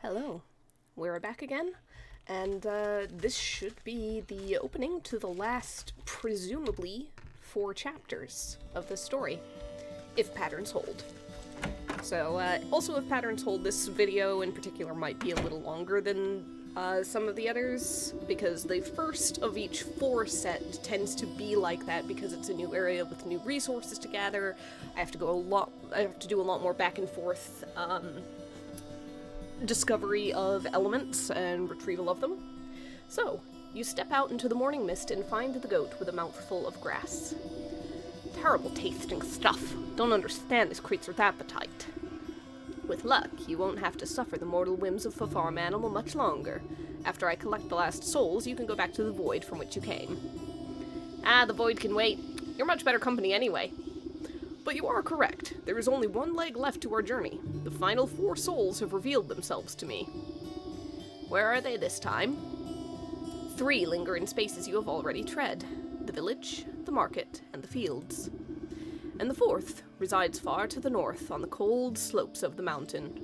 Hello, we're back again, and this should be the opening to the last, presumably, 4 chapters of the story, if patterns hold. So, also if patterns hold, this video in particular might be a little longer than some of the others, because the first of each 4 set tends to be like that because it's a new area with new resources to gather. I have to do a lot more back and forth, discovery of elements and retrieval of them. So, you step out into the morning mist and find the goat with a mouthful of grass. Terrible tasting stuff. Don't understand this creature's appetite. With luck, you won't have to suffer the mortal whims of a farm animal much longer. After I collect the last souls, you can go back to the void from which you came. Ah, the void can wait. You're much better company anyway. But you are correct. There is only one leg left to our journey. The final 4 souls have revealed themselves to me. Where are they this time? 3 linger in spaces you have already tread. The village, the market, and the fields. And the 4th resides far to the north on the cold slopes of the mountain.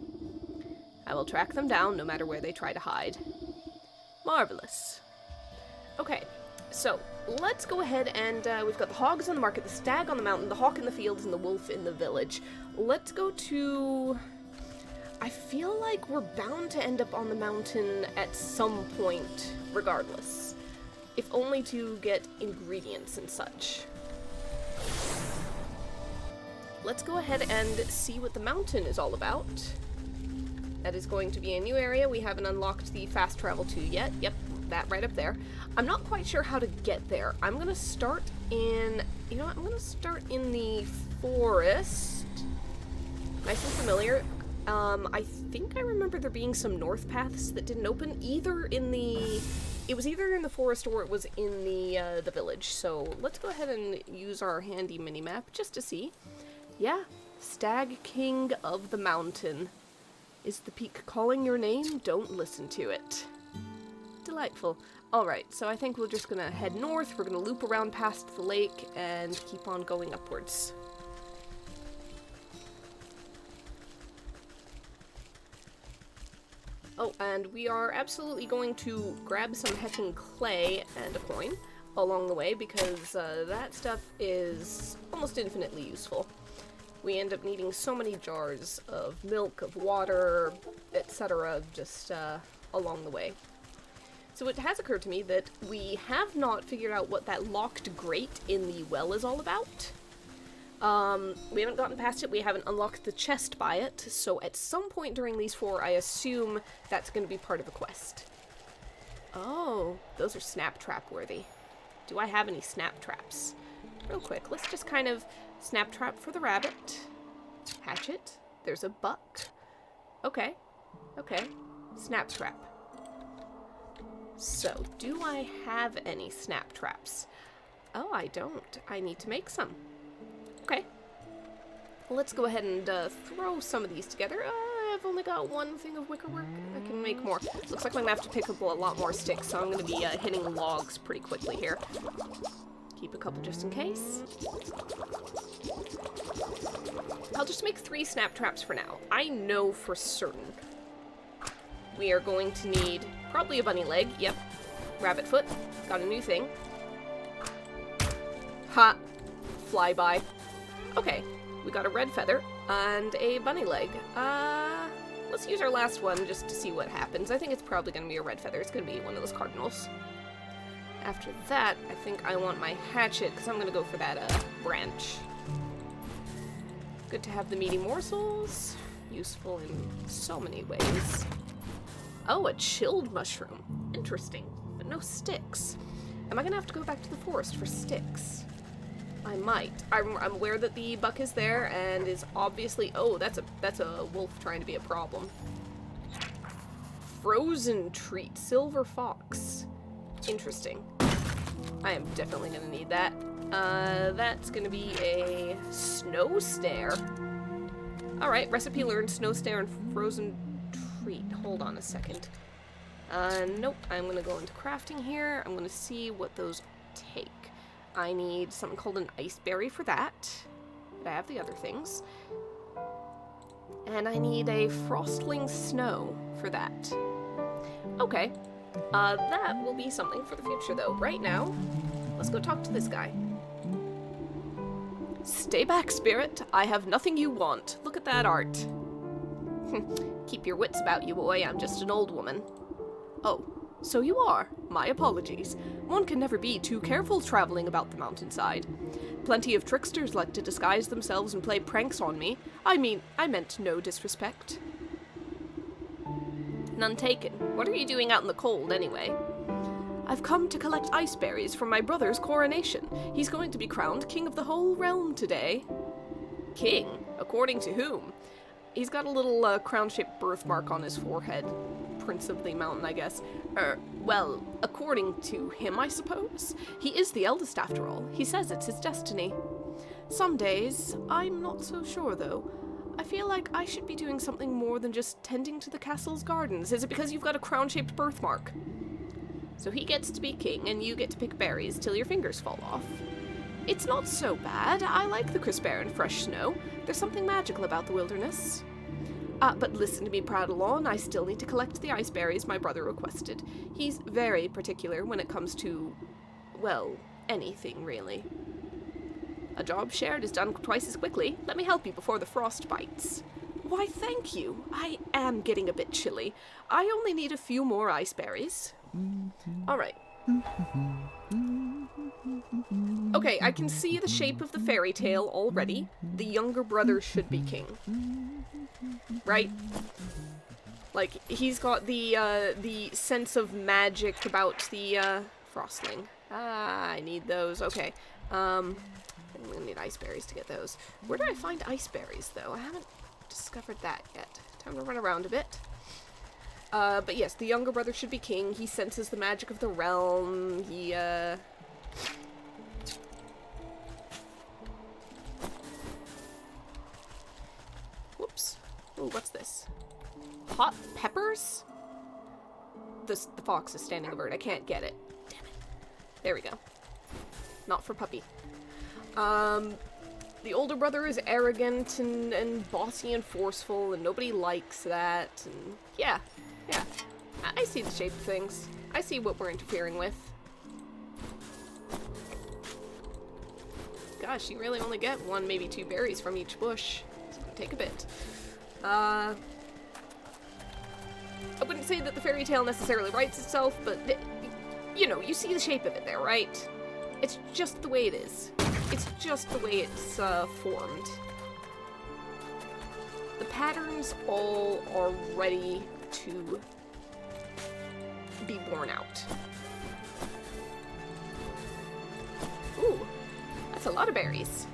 I will track them down no matter where they try to hide. Marvelous. Okay, so let's go ahead and we've got the hogs on the market, the stag on the mountain, the hawk in the fields, and the wolf in the village. Let's go to... I feel like we're bound to end up on the mountain at some point, regardless. If only to get ingredients and such. Let's go ahead and see what the mountain is all about. That is going to be a new area. We haven't unlocked the fast travel to yet. Yep, that right up there. I'm not quite sure how to get there. I'm going to start in... You know what? I'm going to start in the forest. Nice and familiar. I think I remember there being some north paths that didn't open. Either in the... It was either in the forest or it was in the village. So let's go ahead and use our handy minimap just to see. Yeah, Stag King of the Mountain. Is the peak calling your name? Don't listen to it. Delightful. Alright, so I think we're just gonna head north, we're gonna loop around past the lake, and keep on going upwards. Oh, and we are absolutely going to grab some heckin' clay and a coin along the way, because that stuff is almost infinitely useful. We end up needing so many jars of milk, of water, etc., just along the way. So it has occurred to me that we have not figured out what that locked grate in the well is all about. We haven't gotten past it, we haven't unlocked the chest by it, so at some point during these 4, I assume that's going to be part of a quest. Oh, those are snap trap worthy. Do I have any snap traps? Real quick, let's just kind of snap trap for the rabbit. Hatchet. There's a buck. Okay. Okay. Snap trap. So, do I have any snap traps? Oh, I don't. I need to make some. Okay. Let's go ahead and throw some of these together. I've only got 1 thing of wickerwork. I can make more. Looks like I'm gonna have to pick up a lot more sticks, so I'm gonna be hitting logs pretty quickly here. Keep a couple just in case. I'll just make 3 snap traps for now. I know for certain we are going to need probably a bunny leg. Yep. Rabbit foot. Got a new thing. Ha! Flyby. Okay. We got a red feather and a bunny leg. Let's use our last one just to see what happens. I think it's probably going to be a red feather. It's going to be one of those cardinals. After that, I think I want my hatchet, because I'm going to go for that branch. Good to have the meaty morsels. Useful in so many ways. Oh, a chilled mushroom. Interesting, but no sticks. Am I going to have to go back to the forest for sticks? I might. I'm aware that the buck is there and is obviously... Oh, that's a wolf trying to be a problem. Frozen treat. Silver fox. Interesting. I am definitely going to need that. That's going to be a snow stare. Alright, recipe learned, snow stare and frozen treat. Hold on a second. Nope, I'm going to go into crafting here. I'm going to see what those take. I need something called an ice berry for that. But I have the other things. And I need a frostling snow for that. Okay. That will be something for the future, though. Right now, let's go talk to this guy. Stay back, spirit. I have nothing you want. Look at that art. Keep your wits about you, boy. I'm just an old woman. Oh, so you are. My apologies. One can never be too careful traveling about the mountainside. Plenty of tricksters like to disguise themselves and play pranks on me. I meant no disrespect. None taken. What are you doing out in the cold, anyway? I've come to collect ice berries for my brother's coronation. He's going to be crowned king of the whole realm today. King? According to whom? He's got a little crown-shaped birthmark on his forehead. Prince of the mountain, I guess. Well, according to him, I suppose. He is the eldest, after all. He says it's his destiny. Some days, I'm not so sure, though. I feel like I should be doing something more than just tending to the castle's gardens. Is it because you've got a crown-shaped birthmark? So he gets to be king, and you get to pick berries till your fingers fall off. It's not so bad. I like the crisp air and fresh snow. There's something magical about the wilderness. But listen to me prattle on. I still need to collect the ice berries my brother requested. He's very particular when it comes to, well, anything, really. A job shared is done twice as quickly. Let me help you before the frost bites. Why, thank you. I am getting a bit chilly. I only need a few more ice berries. All right. Okay, I can see the shape of the fairy tale already. The younger brother should be king. Right? Like, he's got the sense of magic about the, frostling. Ah, I need those. Okay. I'm gonna need ice berries to get those. Where do I find ice berries, though? I haven't discovered that yet. Time to run around a bit. But yes, the younger brother should be king. He senses the magic of the realm. He, Whoops. Ooh, what's this? Hot peppers? The fox is standing alert. I can't get it. Damn it. There we go. Not for puppy. The older brother is arrogant and bossy and forceful, and nobody likes that, and yeah. I see the shape of things. I see what we're interfering with. Gosh, you really only get one, maybe two berries from each bush. It's gonna take a bit. I wouldn't say that the fairy tale necessarily writes itself, but, you know, you see the shape of it there, right? It's just the way it is. It's just the way it's, formed. The patterns all are ready to be born out. Ooh, that's a lot of berries.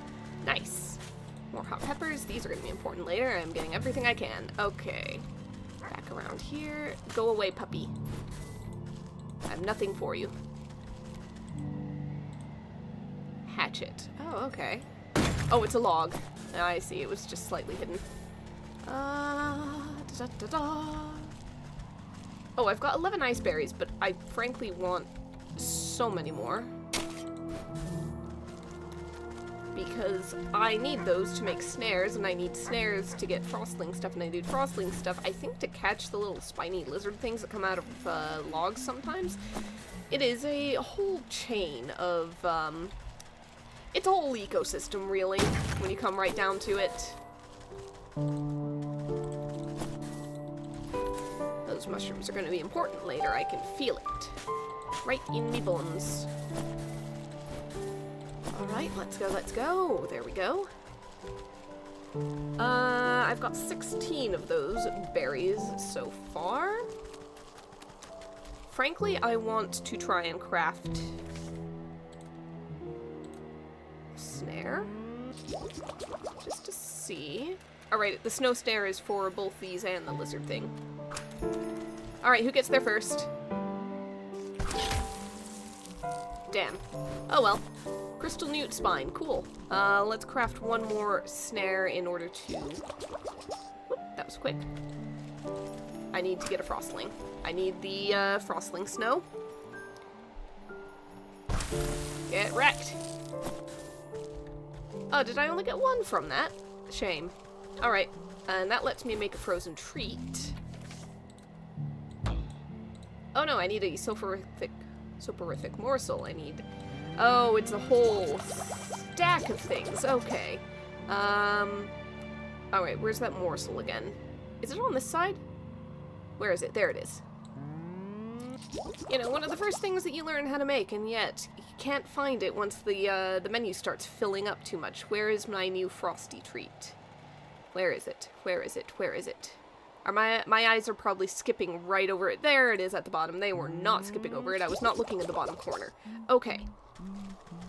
Nice. More hot peppers. These are going to be important later. I'm getting everything I can. Okay. Back around here. Go away, puppy. I have nothing for you. Hatchet. Oh, okay. Oh, it's a log. I see. It was just slightly hidden. Oh, I've got 11 ice berries, but I frankly want so many more. Because I need those to make snares, and I need snares to get frostling stuff, and I need frostling stuff, I think, to catch the little spiny lizard things that come out of logs sometimes. It is a whole chain of, it's a whole ecosystem, really, when you come right down to it. Those mushrooms are going to be important later. I can feel it. Right in me bones. Alright, let's go, let's go. There we go. I've got 16 of those berries so far. Frankly, I want to try and craft a snare. Just to see. Alright, the snow snare is for both these and the lizard thing. Alright, who gets there first? Damn. Oh well. Crystal newt spine. Cool. Let's craft one more snare in order to... Whoop, that was quick. I need to get a frostling. I need the frostling snow. Get wrecked. Oh, did I only get one from that? Shame. Alright. And that lets me make a frozen treat. Oh no, I need a soporific morsel. I need... Oh, it's a whole stack of things. Okay. Alright, where's that morsel again? Is it on this side? Where is it? There it is. You know, one of the first things that you learn how to make, and yet you can't find it once the menu starts filling up too much. Where is my new frosty treat? Where is it? Where is it? Where is it? My eyes are probably skipping right over it. There it is at the bottom. They were not skipping over it. I was not looking at the bottom corner. Okay.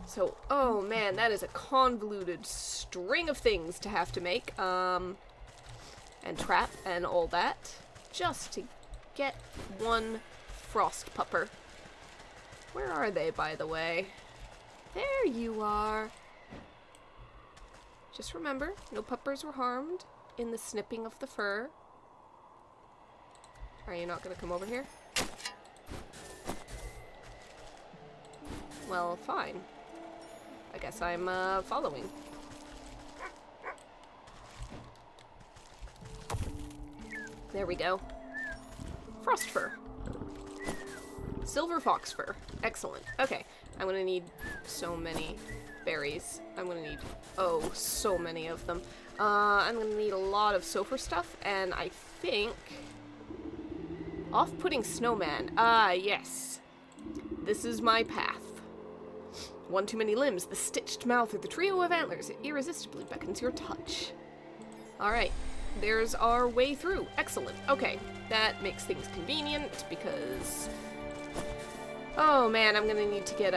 So, oh man, that is a convoluted string of things to have to make. And trap and all that. Just to get one frost pupper. Where are they, by the way? There you are. Just remember, no puppers were harmed in the snipping of the fur. Are you not gonna come over here? Well, fine. I guess I'm, following. There we go. Frost fur. Silver fox fur. Excellent. Okay, I'm gonna need so many berries. I'm gonna need, oh, so many of them. I'm gonna need a lot of sulfur stuff, and I think... Off-putting snowman. Ah, yes. This is my path. One too many limbs, the stitched mouth, or the trio of antlers. It irresistibly beckons your touch. Alright, there's our way through. Excellent. Okay, that makes things convenient, because... Oh man, I'm gonna need to get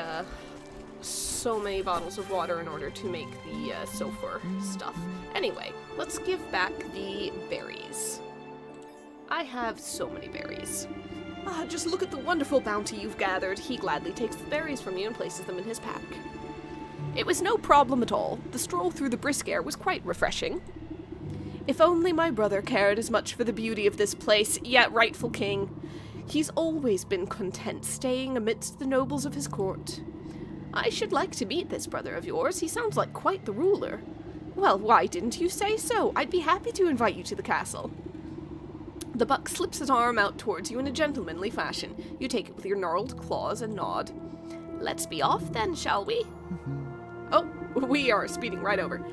so many bottles of water in order to make the sulfur stuff. Anyway, let's give back the berries. I have so many berries. Ah, just look at the wonderful bounty you've gathered. He gladly takes the berries from you and places them in his pack. It was no problem at all. The stroll through the brisk air was quite refreshing. If only my brother cared as much for the beauty of this place, yet rightful king. He's always been content staying amidst the nobles of his court. I should like to meet this brother of yours. He sounds like quite the ruler. Well, why didn't you say so? I'd be happy to invite you to the castle. The buck slips his arm out towards you in a gentlemanly fashion. You take it with your gnarled claws and nod. Let's be off then, shall we? Oh, we are speeding right over.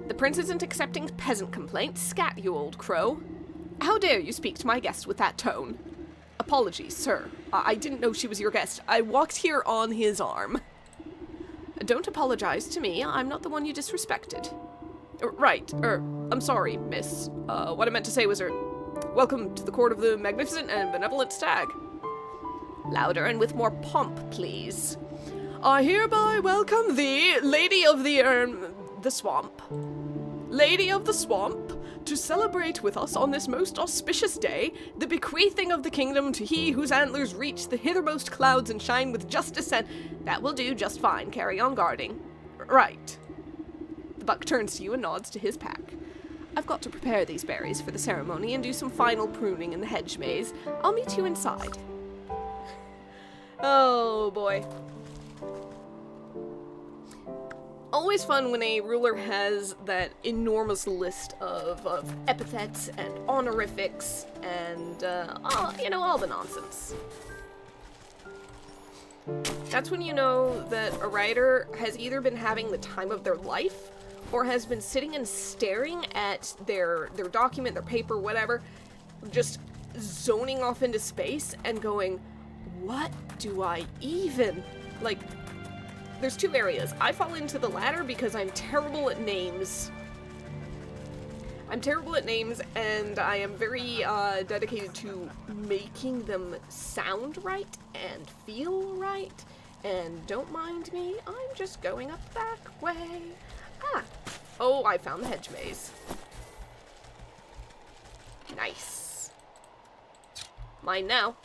The prince isn't accepting peasant complaints. Scat, you old crow. How dare you speak to my guest with that tone? Apologies, sir. I didn't know she was your guest. I walked here on his arm. Don't apologize to me. I'm not the one you disrespected. Right. I'm sorry, miss. What I meant to say was, welcome to the court of the magnificent and benevolent stag. Louder and with more pomp, please. I hereby welcome thee, lady of the swamp. Lady of the swamp, to celebrate with us on this most auspicious day, the bequeathing of the kingdom to he whose antlers reach the hithermost clouds and shine with justice and... That will do just fine. Carry on guarding. Right. The buck turns to you and nods to his pack. I've got to prepare these berries for the ceremony and do some final pruning in the hedge maze. I'll meet you inside. Oh, boy. Always fun when a ruler has that enormous list of epithets and honorifics and, all the nonsense. That's when you know that a writer has either been having the time of their life or has been sitting and staring at their document, their paper, whatever, just zoning off into space and going, what do I even, like... There's two areas. I fall into the latter because I'm terrible at names. I'm terrible at names, and I am very dedicated to making them sound right and feel right. And don't mind me, I'm just going up the back way. Ah! Oh, I found the hedge maze. Nice. Mine now.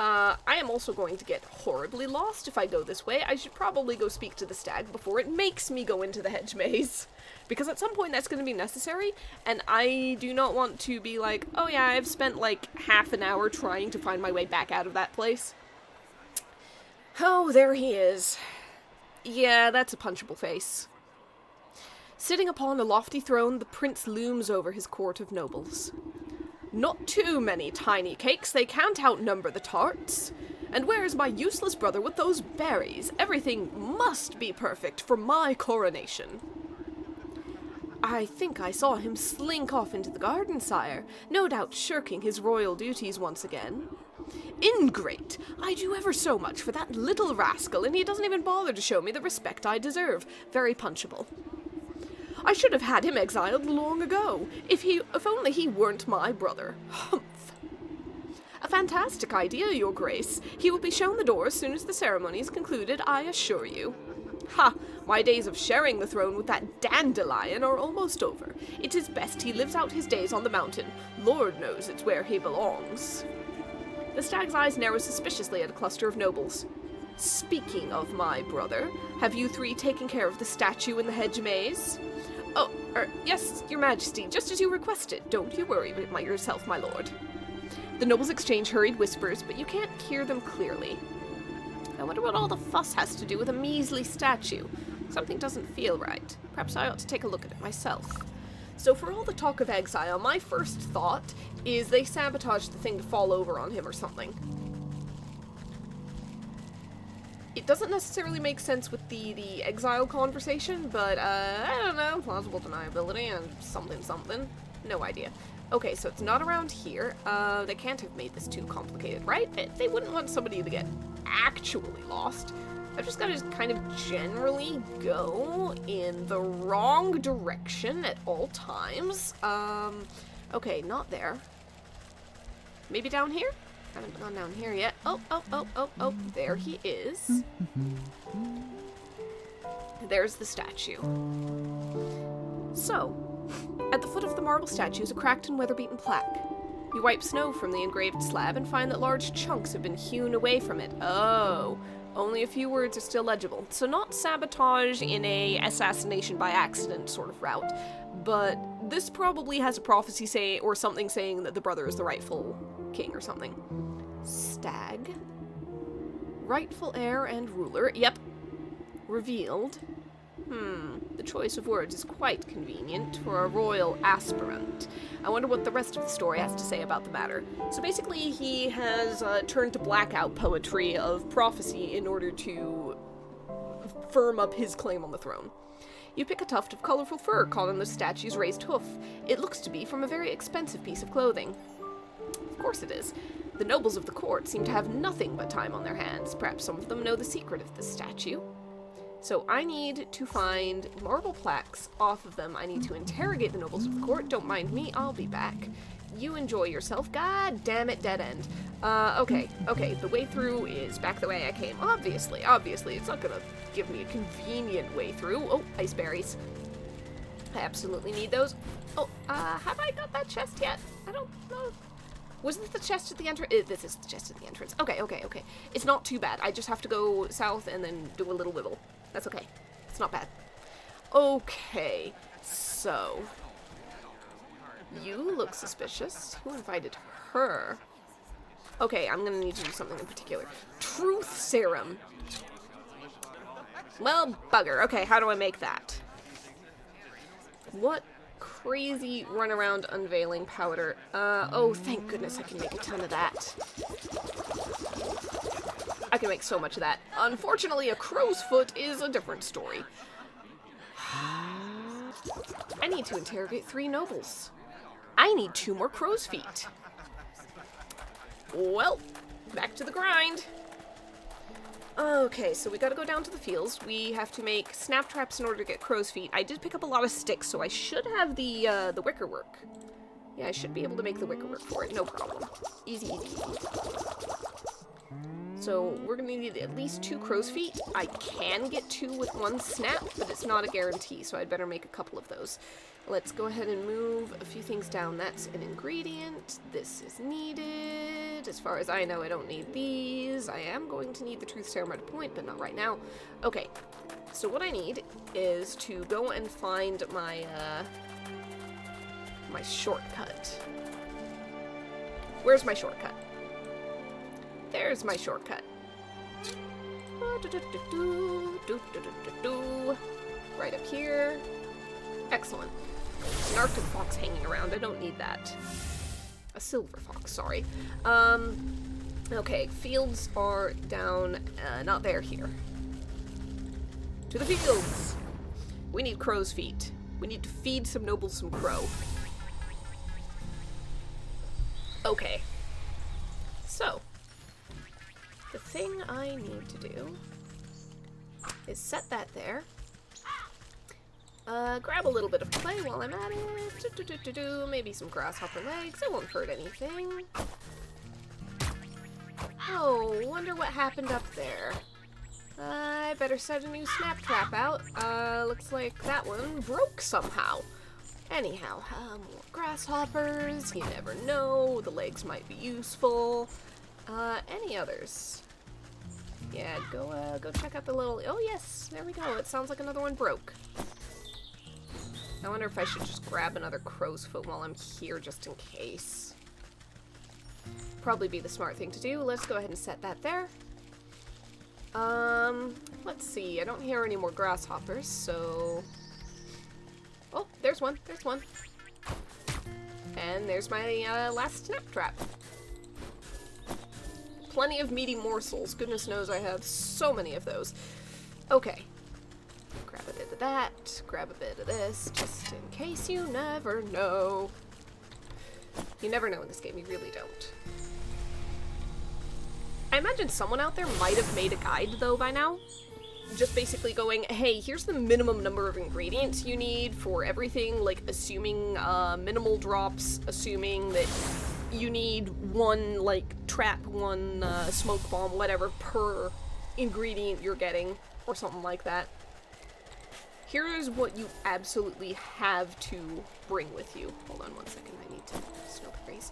I am also going to get horribly lost if I go this way. I should probably go speak to the stag before it makes me go into the hedge maze. Because at some point that's going to be necessary, and I do not want to be like, oh yeah, I've spent like half an hour trying to find my way back out of that place. Oh, there he is. Yeah, that's a punchable face. Sitting upon a lofty throne, the prince looms over his court of nobles. Not too many tiny cakes, they can't outnumber the tarts. And where is my useless brother with those berries? Everything must be perfect for my coronation. I think I saw him slink off into the garden, sire, no doubt shirking his royal duties once again. Ingrate! I do ever so much for that little rascal, and he doesn't even bother to show me the respect I deserve. Very punchable. I should have had him exiled long ago, if only he weren't my brother. Humph. A fantastic idea, your grace. He will be shown the door as soon as the ceremony is concluded, I assure you. Ha! My days of sharing the throne with that dandelion are almost over. It is best he lives out his days on the mountain. Lord knows it's where he belongs. The stag's eyes narrow suspiciously at a cluster of nobles. Speaking of my brother, have you three taken care of the statue in the hedge maze? Oh, yes, your majesty, just as you requested. Don't you worry about yourself, my lord. The nobles exchange hurried whispers, but you can't hear them clearly. I wonder what all the fuss has to do with a measly statue. Something doesn't feel right. Perhaps I ought to take a look at it myself. So for all the talk of exile, my first thought is they sabotaged the thing to fall over on him or something. It doesn't necessarily make sense with the exile conversation, but, I don't know, plausible deniability and something. No idea. Okay, so it's not around here. They can't have made this too complicated, right? They wouldn't want somebody to get actually lost. I've just got to kind of generally go in the wrong direction at all times. Okay, not there. Maybe down here? Haven't gone down here yet. Oh, there he is. There's the statue. So, at the foot of the marble statue is a cracked and weather-beaten plaque. You wipe snow from the engraved slab and find that large chunks have been hewn away from it. Oh, only a few words are still legible. So not sabotage in a assassination by accident sort of route, but this probably has a prophecy or something saying that the brother is the rightful king or something. Stag. Rightful heir and ruler. Yep. Revealed. The choice of words is quite convenient for a royal aspirant. I wonder what the rest of the story has to say about the matter. So basically he has turned to blackout poetry of prophecy in order to firm up his claim on the throne. You pick a tuft of colorful fur caught on the statue's raised hoof. It looks to be from a very expensive piece of clothing. Of course it is. The nobles of the court seem to have nothing but time on their hands. Perhaps some of them know the secret of this statue. So I need to find marble plaques off of them. I need to interrogate the nobles of the court. Don't mind me, I'll be back. You enjoy yourself. God damn it, dead end. Okay, the way through is back the way I came. Obviously, it's not gonna give me a convenient way through. Oh, ice berries. I absolutely need those. Oh, have I got that chest yet? I don't know. Was this the chest at the entrance? This is the chest at the entrance. Okay. It's not too bad. I just have to go south and then do a little whittle. That's okay. It's not bad. Okay, so you look suspicious. Who invited her? Okay, I'm gonna need to do something in particular. Truth serum. Well, bugger. Okay, how do I make that? What crazy runaround unveiling powder? Oh, thank goodness I can make a ton of that. I can make so much of that. Unfortunately, a crow's foot is a different story. I need to interrogate 3 nobles. I need 2 more crow's feet. Well, back to the grind. Okay, so we gotta go down to the fields. We have to make snap traps in order to get crow's feet. I did pick up a lot of sticks, so I should have the wicker work. Yeah, I should be able to make the wicker work for it, no problem. Easy. So we're gonna need at least 2 crow's feet. I can get 2 with 1 snap, but it's not a guarantee, so I'd better make a couple of those. Let's go ahead and move a few things down. That's an ingredient. This is needed. As far as I know, I don't need these. I am going to need the truth serum at a point, but not right now. Okay, so what I need is to go and find my, my shortcut. Where's my shortcut? There's my shortcut. Right up here. Excellent. An Arctic fox hanging around. I don't need that. A silver fox, sorry. Okay, fields are down, not there, here. To the fields! We need crow's feet. We need to feed some nobles some crow. Okay. So, the thing I need to do is set that there. Grab a little bit of clay while I'm at it. Maybe some grasshopper legs. It won't hurt anything. Oh, wonder what happened up there. I better set a new snap trap out. Looks like that one broke somehow. Anyhow, more grasshoppers. You never know. The legs might be useful. Any others? Yeah, go check out the little... Oh, yes. There we go. It sounds like another one broke. I wonder if I should just grab another crow's foot while I'm here just in case. Probably be the smart thing to do. Let's go ahead and set that there. Let's see. I don't hear any more grasshoppers, so... Oh, there's one. There's one. And there's my last snap trap. Plenty of meaty morsels. Goodness knows I have so many of those. Okay. Grab a bit of that. Grab a bit of this, just in case. You never know. You never know in this game. You really don't. I imagine someone out there might have made a guide, though, by now. Just basically going, hey, here's the minimum number of ingredients you need for everything, like assuming minimal drops, assuming that you need one, like, trap, one smoke bomb, whatever, per ingredient you're getting, or something like that. Here is what you absolutely have to bring with you. Hold on one second, I need to snow freeze.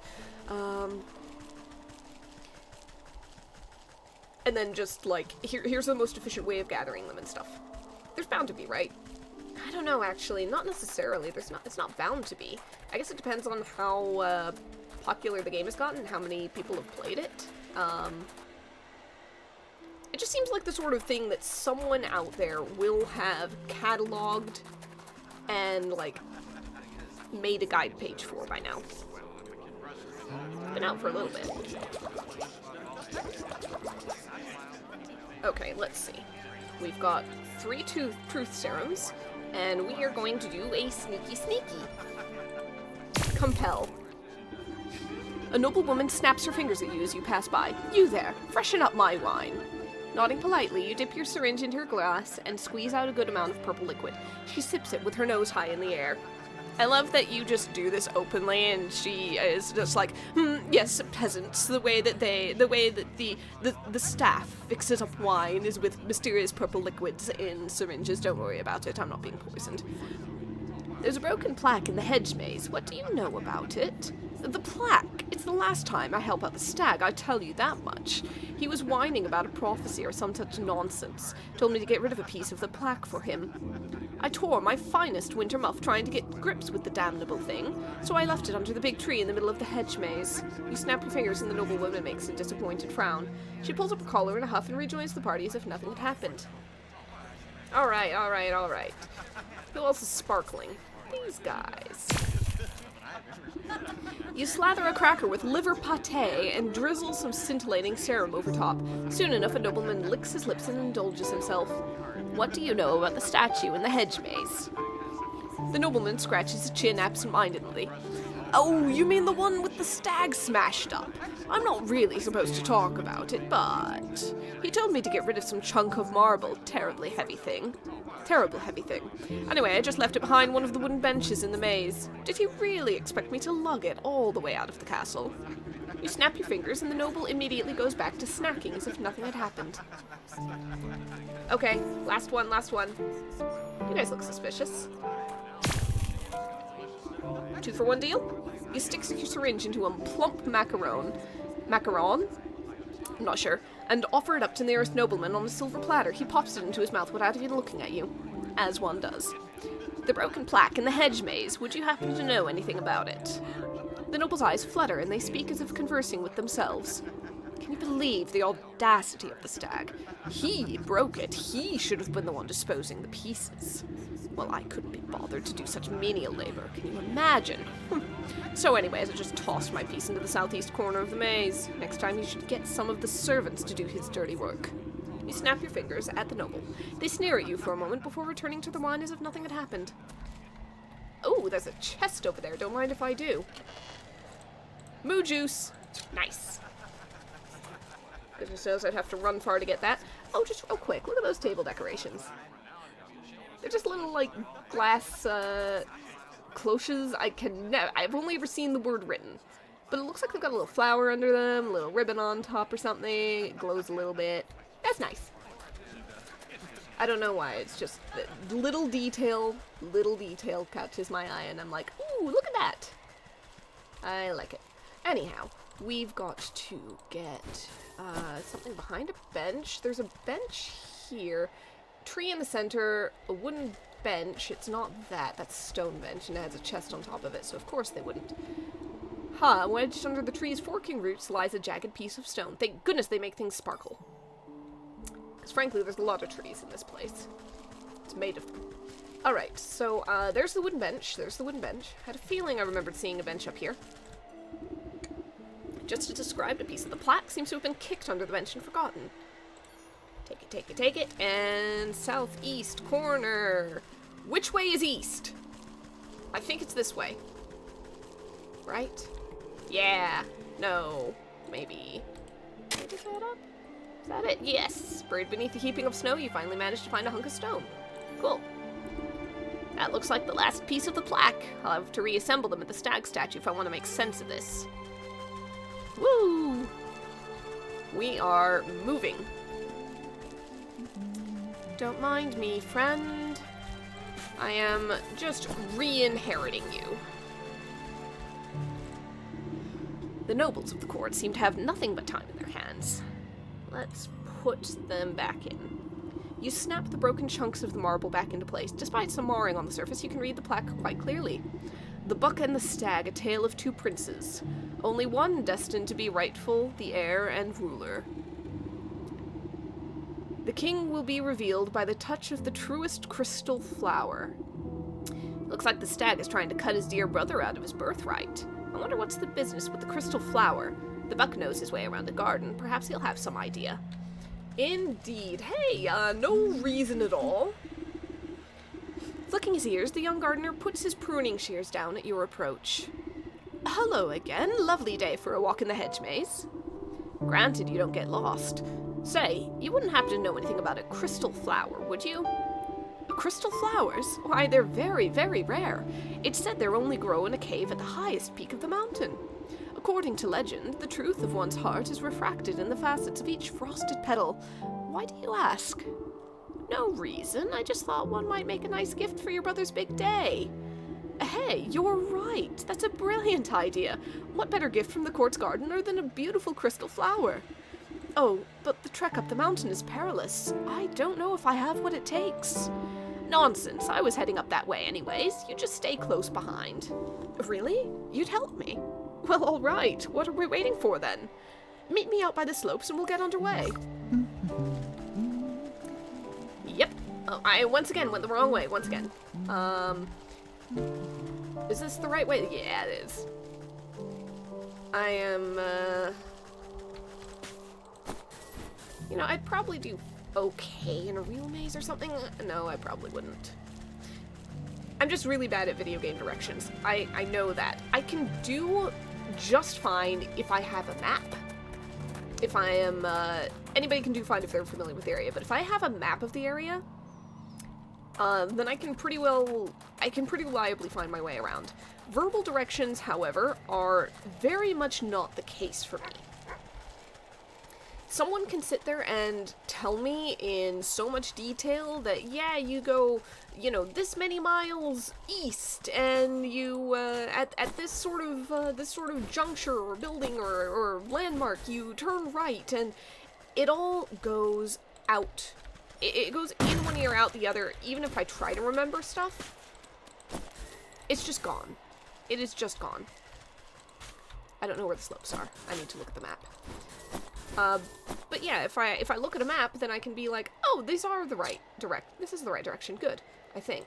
And then just, like, here's the most efficient way of gathering them and stuff. There's bound to be, right? I don't know, actually. Not necessarily. It's not bound to be. I guess it depends on how popular the game has gotten and how many people have played it. It just seems like the sort of thing that someone out there will have cataloged and, like, made a guide page for by now. Been out for a little bit. Okay, let's see. We've got 3 truth serums, and we are going to do a sneaky. Compel. A noble woman snaps her fingers at you as you pass by. You there, freshen up my wine. Nodding politely, you dip your syringe into her glass and squeeze out a good amount of purple liquid. She sips it with her nose high in the air. I love that you just do this openly, and she is just like, yes, peasants, the way that the staff fixes up wine is with mysterious purple liquids in syringes. Don't worry about it, I'm not being poisoned. There's a broken plaque in the hedge maze. What do you know about it? The plaque. It's the last time I help out the stag, I tell you that much. He was whining about a prophecy or some such nonsense. Told me to get rid of a piece of the plaque for him. I tore my finest winter muff trying to get grips with the damnable thing, so I left it under the big tree in the middle of the hedge maze. You snap your fingers and the noble woman makes a disappointed frown. She pulls up her collar in a huff and rejoins the party as if nothing had happened. Alright. Who else is sparkling? These guys. You slather a cracker with liver pâté and drizzle some scintillating serum over top. Soon enough, a nobleman licks his lips and indulges himself. What do you know about the statue in the hedge maze? The nobleman scratches his chin absent-mindedly. Oh, you mean the one with the stag smashed up? I'm not really supposed to talk about it, but... He told me to get rid of some chunk of marble. Terrible heavy thing. Anyway, I just left it behind one of the wooden benches in the maze. Did he really expect me to lug it all the way out of the castle? You snap your fingers and the noble immediately goes back to snacking as if nothing had happened. Okay, last one. You guys look suspicious. 2-for-1 deal? You stick your syringe into a plump macaron? I'm not sure. And offer it up to the nearest nobleman on a silver platter. He pops it into his mouth without even looking at you. As one does. The broken plaque in the hedge maze. Would you happen to know anything about it? The noble's eyes flutter and they speak as if conversing with themselves. Can you believe the audacity of the stag? He broke it. He should have been the one disposing the pieces. Well, I couldn't be bothered to do such menial labor. Can you imagine? So anyways, I just tossed my piece into the southeast corner of the maze. Next time you should get some of the servants to do his dirty work. You snap your fingers at the noble. They sneer at you for a moment before returning to the wine as if nothing had happened. Oh, there's a chest over there. Don't mind if I do. Moo juice. Nice. It just knows I'd have to run far to get that. Oh, just real quick, look at those table decorations. They're just little, like, glass, cloches. I've only ever seen the word written. But it looks like they've got a little flower under them, a little ribbon on top or something. It glows a little bit. That's nice. I don't know why, it's just little detail catches my eye, and I'm like, ooh, look at that. I like it. Anyhow, we've got to get something behind a bench. There's a bench here. Tree in the center, a wooden bench. It's not that. That's a stone bench, and it has a chest on top of it, so of course they wouldn't. Wedged under the tree's forking roots lies a jagged piece of stone. Thank goodness they make things sparkle. Because frankly, there's a lot of trees in this place. It's made of them. Alright, so there's the wooden bench. There's the wooden bench. Had a feeling I remembered seeing a bench up here. Just as described, a piece of the plaque seems to have been kicked under the bench and forgotten. Take it, take it, take it. And southeast corner. Which way is east? I think it's this way. Right? Yeah. No. Maybe. Maybe is that up? Is that it? Yes. Buried beneath a heaping of snow, you finally managed to find a hunk of stone. Cool. That looks like the last piece of the plaque. I'll have to reassemble them at the stag statue if I want to make sense of this. Woo! We are moving. Don't mind me, friend. I am just re-inheriting you. The nobles of the court seem to have nothing but time in their hands. Let's put them back in. You snap the broken chunks of the marble back into place. Despite some marring on the surface, you can read the plaque quite clearly. The Buck and the Stag, a tale of two princes. Only one destined to be rightful, the heir and ruler. The king will be revealed by the touch of the truest crystal flower. Looks like the stag is trying to cut his dear brother out of his birthright. I wonder what's the business with the crystal flower. The buck knows his way around a garden. Perhaps he'll have some idea. Indeed. Hey, no reason at all. Flicking his ears, the young gardener puts his pruning shears down at your approach. Hello again. Lovely day for a walk in the hedge maze. Granted, you don't get lost. Say, you wouldn't happen to know anything about a crystal flower, would you? Crystal flowers? Why, they're very, very rare. It's said they're only grow in a cave at the highest peak of the mountain. According to legend, the truth of one's heart is refracted in the facets of each frosted petal. Why do you ask? No reason. I just thought one might make a nice gift for your brother's big day. Hey, you're right. That's a brilliant idea. What better gift from the court's gardener than a beautiful crystal flower? Oh, but the trek up the mountain is perilous. I don't know if I have what it takes. Nonsense. I was heading up that way anyways. You just stay close behind. Really? You'd help me? Well, all right. What are we waiting for then? Meet me out by the slopes and we'll get underway. Yep. Oh, I once again went the wrong way. Once again. Is this the right way? Yeah, it is. I am, you know, I'd probably do okay in a real maze or something. No, I probably wouldn't. I'm just really bad at video game directions. I know that. I can do just fine if I have a map. If I am, anybody can do fine if they're familiar with the area, but if I have a map of the area, then I can pretty reliably find my way around. Verbal directions, however, are very much not the case for me. Someone can sit there and tell me in so much detail that, yeah, you go, you know, this many miles east, and you, at this sort of juncture or building or landmark, you turn right, and it all goes out. It goes in one ear, out the other. Even if I try to remember stuff, it's just gone. It is just gone. I don't know where the slopes are. I need to look at the map. But yeah, if I look at a map, then I can be like, oh, these are the right this is the right direction. Good, I think.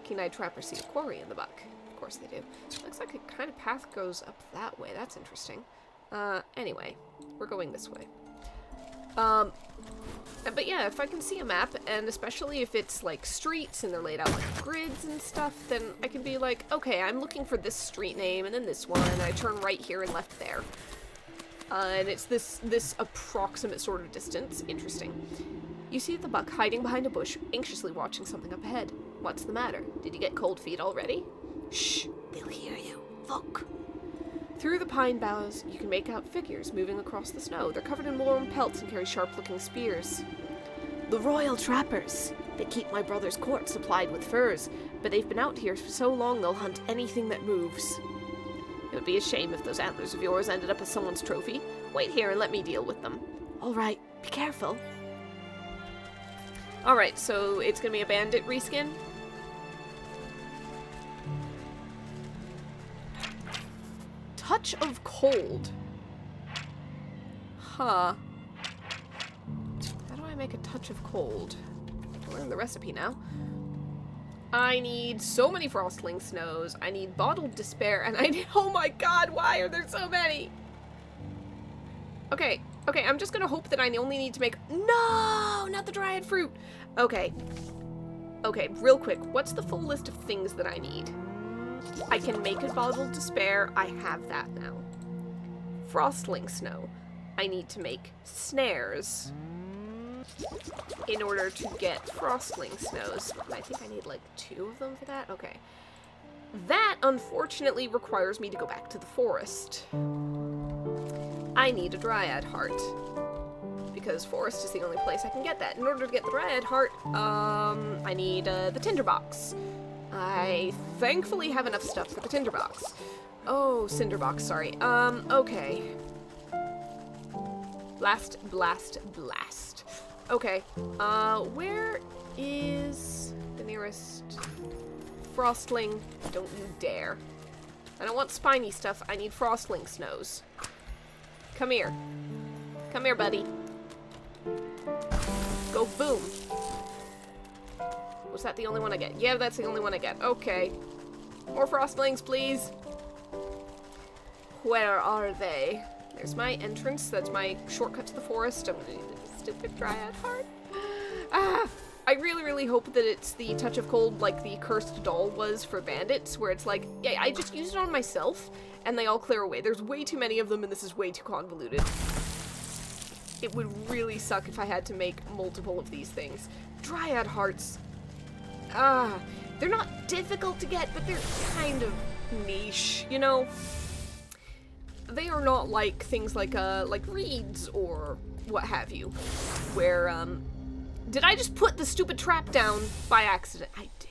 Keen-eyed trappers see a quarry in the buck. Of course they do. Looks like a kind of path goes up that way. That's interesting. Anyway, we're going this way. But yeah, if I can see a map, and especially if it's like streets and they're laid out like grids and stuff, then I can be like, okay, I'm looking for this street name and then this one, and I turn right here and left there. And it's this approximate sort of distance. Interesting. You see the buck hiding behind a bush, anxiously watching something up ahead. What's the matter? Did you get cold feet already? Shh, they'll hear you. Look. Through the pine boughs, you can make out figures moving across the snow. They're covered in warm pelts and carry sharp-looking spears. The royal trappers. They keep my brother's court supplied with furs, but they've been out here for so long they'll hunt anything that moves. It would be a shame if those antlers of yours ended up as someone's trophy. Wait here and let me deal with them. All right, be careful. All right, so it's gonna be a bandit reskin. Touch of cold. Huh. How do I make a touch of cold? I learned the recipe now. I need so many frostling snows. I need bottled despair, and I need— oh my god, why are there so many? Okay, I'm just gonna hope that I only need to make— no, not the dryad fruit. Okay, real quick, what's the full list of things that I need? I can make a bottled despair. I have that now. Frostling snow. I need to make snares in order to get frostling snows. I think I need like 2 of them for that. Okay. That unfortunately requires me to go back to the forest. I need a dryad heart, because forest is the only place I can get that. In order to get the dryad heart, I need the tinderbox. I thankfully have enough stuff for the tinderbox. Oh, cinderbox, sorry. Okay. Blast. Okay, where is the nearest frostling? Don't you dare. I don't want spiny stuff, I need frostling snows. Come here. Come here, buddy. Go boom. Was that the only one I get? Yeah, that's the only one I get. Okay. More frostlings, please. Where are they? There's my entrance. That's my shortcut to the forest. I'm gonna need a stupid dryad heart. Ah! I really hope that it's the touch of cold like the cursed doll was for bandits, where it's like, yeah, I just used it on myself, and they all clear away. There's way too many of them, and this is way too convoluted. It would really suck if I had to make multiple of these things. Dryad hearts. They're not difficult to get, but they're kind of niche, you know? They are not like things like reeds or what have you, where, did I just put the stupid trap down by accident? I did.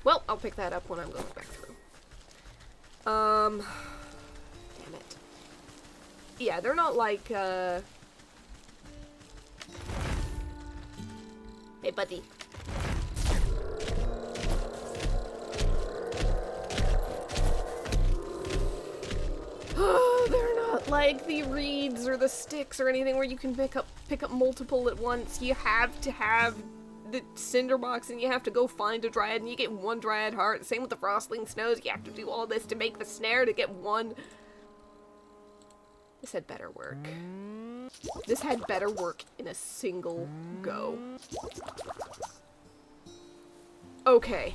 Well, I'll pick that up when I'm going back through. Damn it. Yeah, they're not like, Hey, buddy. They're not like the reeds or the sticks or anything where you can pick up multiple at once. You have to have the cinderbox and you have to go find a dryad and you get 1 dryad heart. Same with the frostling snows. You have to do all this to make the snare to get 1. This had better work. This had better work in a single go. Okay.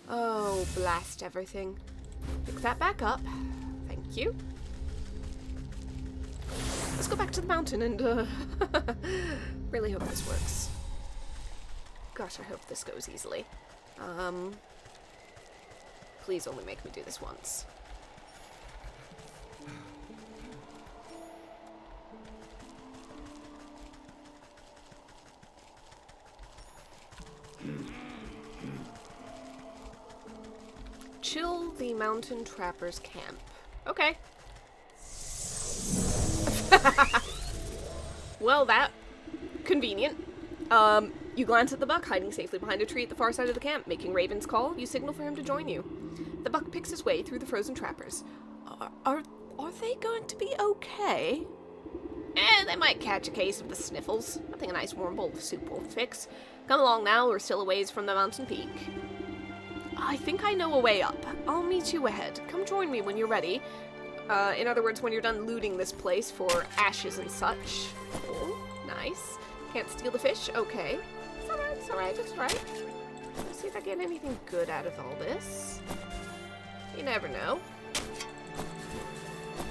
Oh, blast everything. Pick that back up. Thank you. Let's go back to the mountain and, really hope this works. Gosh, I hope this goes easily. Please only make me do this once. Chill the mountain trappers camp. Okay. Well, that convenient. You glance at the buck hiding safely behind a tree at the far side of the camp. Making Raven's call, you signal for him to join you. The buck picks his way through the frozen trappers. Are they going to be okay? They might catch a case of the sniffles. I think a nice warm bowl of soup will fix. Come along now, we're still a ways from the mountain peak. I think I know a way up. I'll meet you ahead. Come join me when you're ready. In other words, when you're done looting this place for ashes and such. Oh, nice. Can't steal the fish? Okay. It's alright. Let's see if I get anything good out of all this. You never know.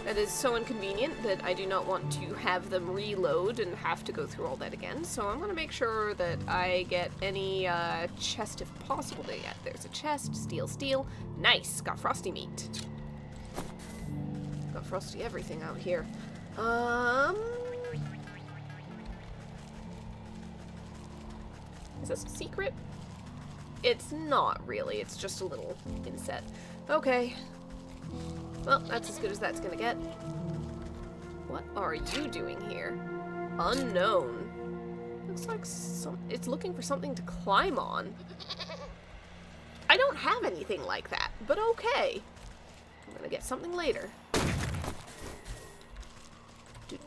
That is so inconvenient that I do not want to have them reload and have to go through all that again. So I'm going to make sure that I get any chest if possible to get. There's a chest. Steal. Nice. Got frosty meat. Got frosty everything out here. Is this a secret? It's not really. It's just a little inset. Okay. Well, that's as good as that's gonna get. What are you doing here? Unknown. Looks like it's looking for something to climb on. I don't have anything like that, but okay. I'm gonna get something later.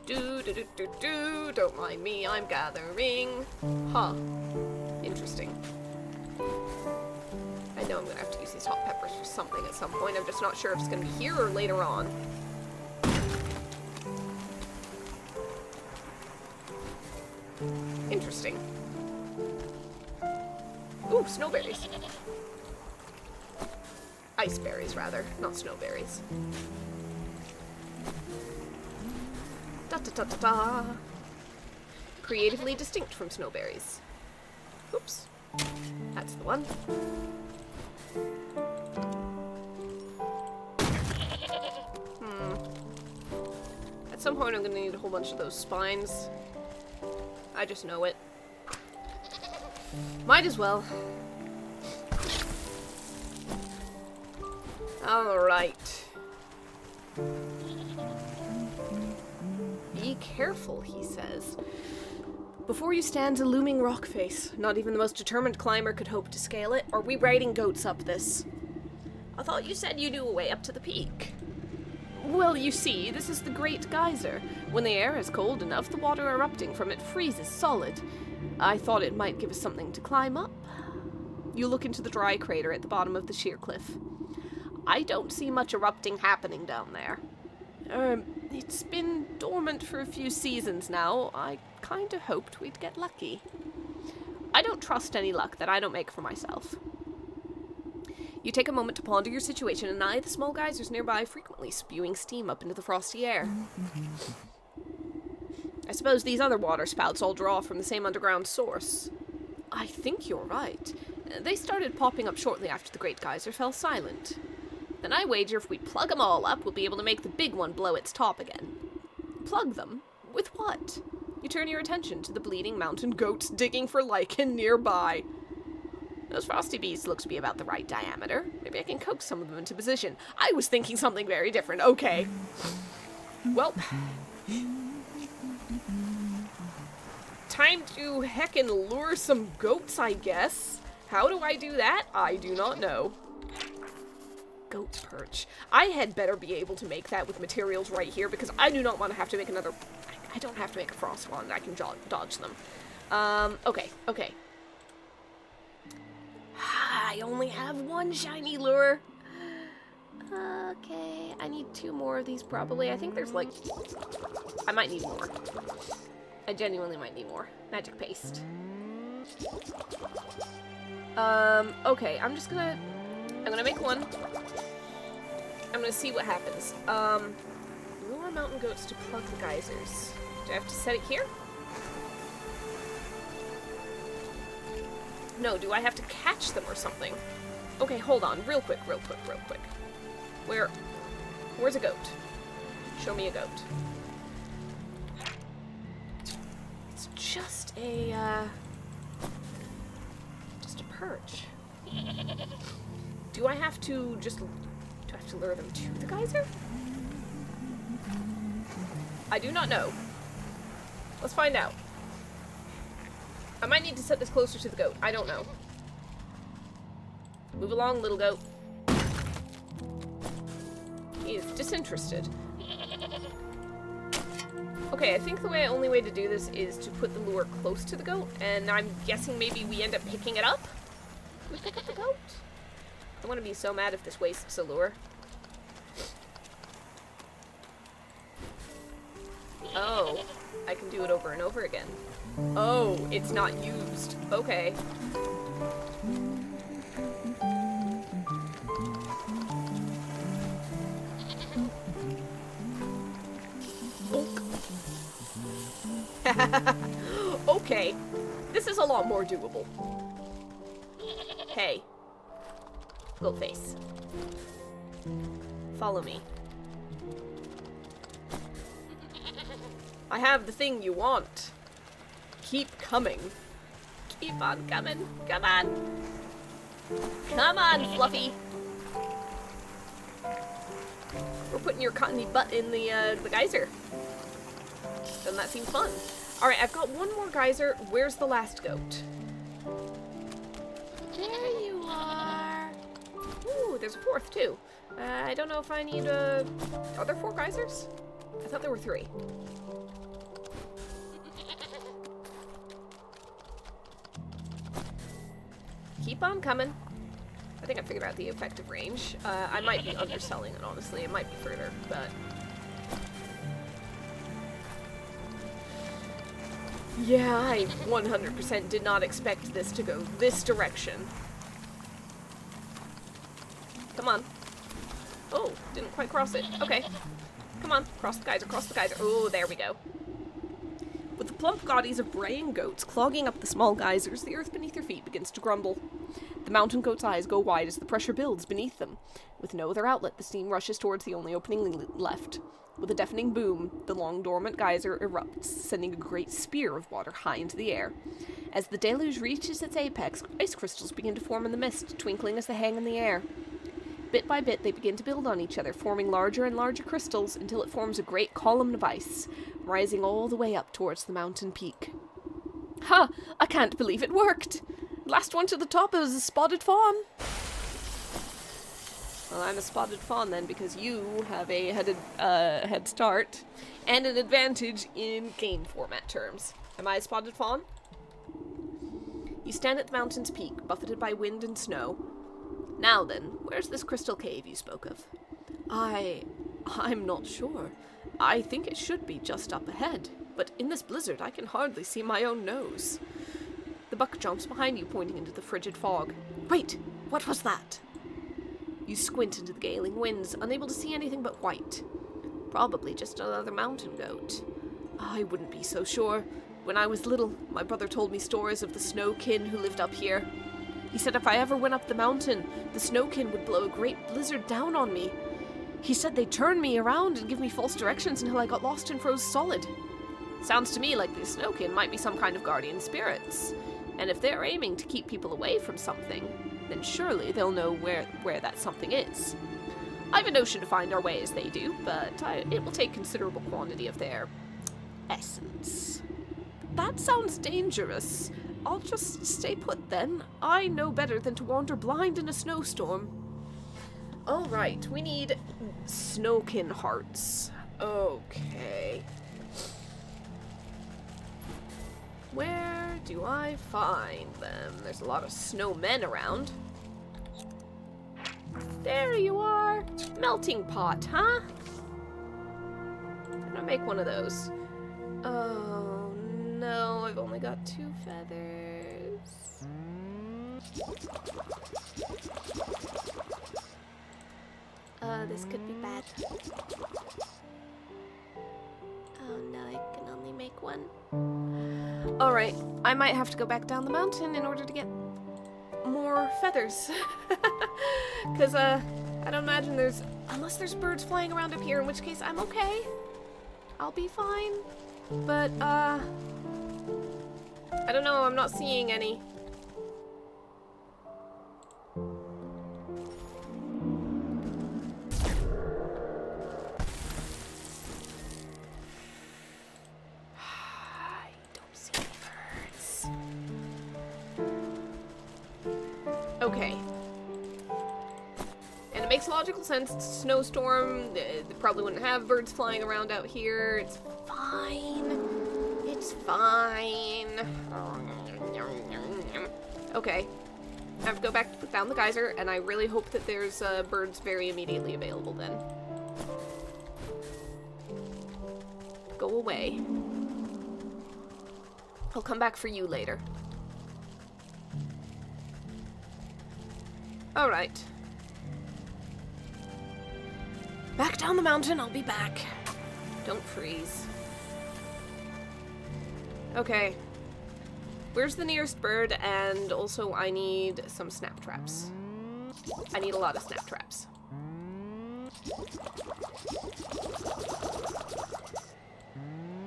Don't mind me, I'm gathering. Huh. Interesting. I know I'm gonna have to use these hot peppers for something at some point. I'm just not sure if it's gonna be here or later on. Interesting. Ooh, snowberries. Ice berries, rather, not snowberries. Da-da-da-da-da. Creatively distinct from snowberries. Oops. That's the one. At some point I'm gonna need a whole bunch of those spines. I just know it. Might as well. Alright. Be careful, he says. Before you stands a looming rock face. Not even the most determined climber could hope to scale it. Are we riding goats up this? I thought you said you knew a way up to the peak. Well, you see, this is the Great Geyser. When the air is cold enough, the water erupting from it freezes solid. I thought it might give us something to climb up. You look into the dry crater at the bottom of the sheer cliff. I don't see much erupting happening down there. It's been dormant for a few seasons now. I kinda hoped we'd get lucky. I don't trust any luck that I don't make for myself. You take a moment to ponder your situation and eye the small geysers nearby, frequently spewing steam up into the frosty air. I suppose these other water spouts all draw from the same underground source. I think you're right. They started popping up shortly after the Great Geyser fell silent. Then I wager if we plug them all up, we'll be able to make the big one blow its top again. Plug them? With what? You turn your attention to the bleeding mountain goats digging for lichen nearby. Those frosty beasts look to be about the right diameter. Maybe I can coax some of them into position. I was thinking something very different. Okay. Well. Time to heckin' lure some goats, I guess. How do I do that? I do not know. Goat perch. I had better be able to make that with materials right here because I do not want to have to make another... I don't have to make a frost wand. I can dodge them. Okay. I only have one shiny lure. Okay, I need 2 more of these probably. I think there's like... I might need more. I genuinely might need more. Magic paste. Okay, I'm gonna make one. I'm gonna see what happens. Lure mountain goats to plug the geysers. Do I have to set it here? No, do I have to catch them or something? Okay, hold on. Real quick. Where's a goat? Show me a goat. It's just a perch. Do I have to lure them to the geyser? I do not know. Let's find out. I might need to set this closer to the goat. I don't know. Move along, little goat. He is disinterested. Okay, I think the only way to do this is to put the lure close to the goat, and I'm guessing maybe we end up picking it up? Can we pick up the goat? I want to be so mad if this wastes a lure. Oh, I can do it over and over again. Oh, it's not used. Okay. Okay, this is a lot more doable. Hey, goat face, follow me. I have the thing you want. Keep coming. Keep on coming. Come on. Come on, Fluffy. We're putting your cottony butt in the geyser. Doesn't that seem fun? Alright, I've got one more geyser. Where's the last goat? There you are. Ooh, there's a fourth, too. I don't know if I need a... Are there 4 geysers? I thought there were 3. Keep on coming. I think I figured out the effective range. I might be underselling it, honestly. It might be further, but... Yeah, I 100% did not expect this to go this direction. Come on. Oh, didn't quite cross it. Okay. Come on, cross the geyser, cross the geyser. Oh, there we go. With the plump bodies of braying goats clogging up the small geysers, the earth beneath your feet begins to grumble. The mountain goat's eyes go wide as the pressure builds beneath them. With no other outlet, the steam rushes towards the only opening left. With a deafening boom, the long dormant geyser erupts, sending a great spear of water high into the air. As the deluge reaches its apex, ice crystals begin to form in the mist, twinkling as they hang in the air. Bit by bit, they begin to build on each other, forming larger and larger crystals until it forms a great column of ice, rising all the way up towards the mountain peak. Ha! I can't believe it worked! Last one to the top is a spotted fawn. Well, I'm a spotted fawn then, because you have a head start and an advantage in game format terms. Am I a spotted fawn? You stand at the mountain's peak, buffeted by wind and snow. Now then, where's this crystal cave you spoke of? I'm not sure. I think it should be just up ahead, but in this blizzard I can hardly see my own nose. The buck jumps behind you, pointing into the frigid fog. Wait, what was that? You squint into the galing winds, unable to see anything but white. Probably just another mountain goat. I wouldn't be so sure. When I was little, my brother told me stories of the snow-kin who lived up here. He said if I ever went up the mountain, the snow-kin would blow a great blizzard down on me. He said they'd turn me around and give me false directions until I got lost and froze solid. Sounds to me like these snow-kin might be some kind of guardian spirits. And if they're aiming to keep people away from something, then surely they'll know where that something is. I've a notion to find our way as they do, but it will take considerable quantity of their essence. That sounds dangerous. I'll just stay put then. I know better than to wander blind in a snowstorm. Alright, we need snowkin hearts. Okay. Where do I find them? There's a lot of snowmen around. There you are. Melting pot, huh? I'm gonna make one of those. Oh no, I've only got 2 feathers. This could be bad. Oh no, I can only make one. Alright, I might have to go back down the mountain in order to get more feathers. Because, I don't imagine unless there's birds flying around up here, in which case I'm okay. I'll be fine. But, I don't know, I'm not seeing any. it makes logical sense. It's a snowstorm. They probably wouldn't have birds flying around out here. It's fine. It's fine. Okay. I have to go back to put down the geyser, and I really hope that there's birds very immediately available then. Go away. I'll come back for you later. Alright. Back down the mountain, I'll be back. Don't freeze. Okay. Where's the nearest bird? And also I need some snap traps. I need a lot of snap traps.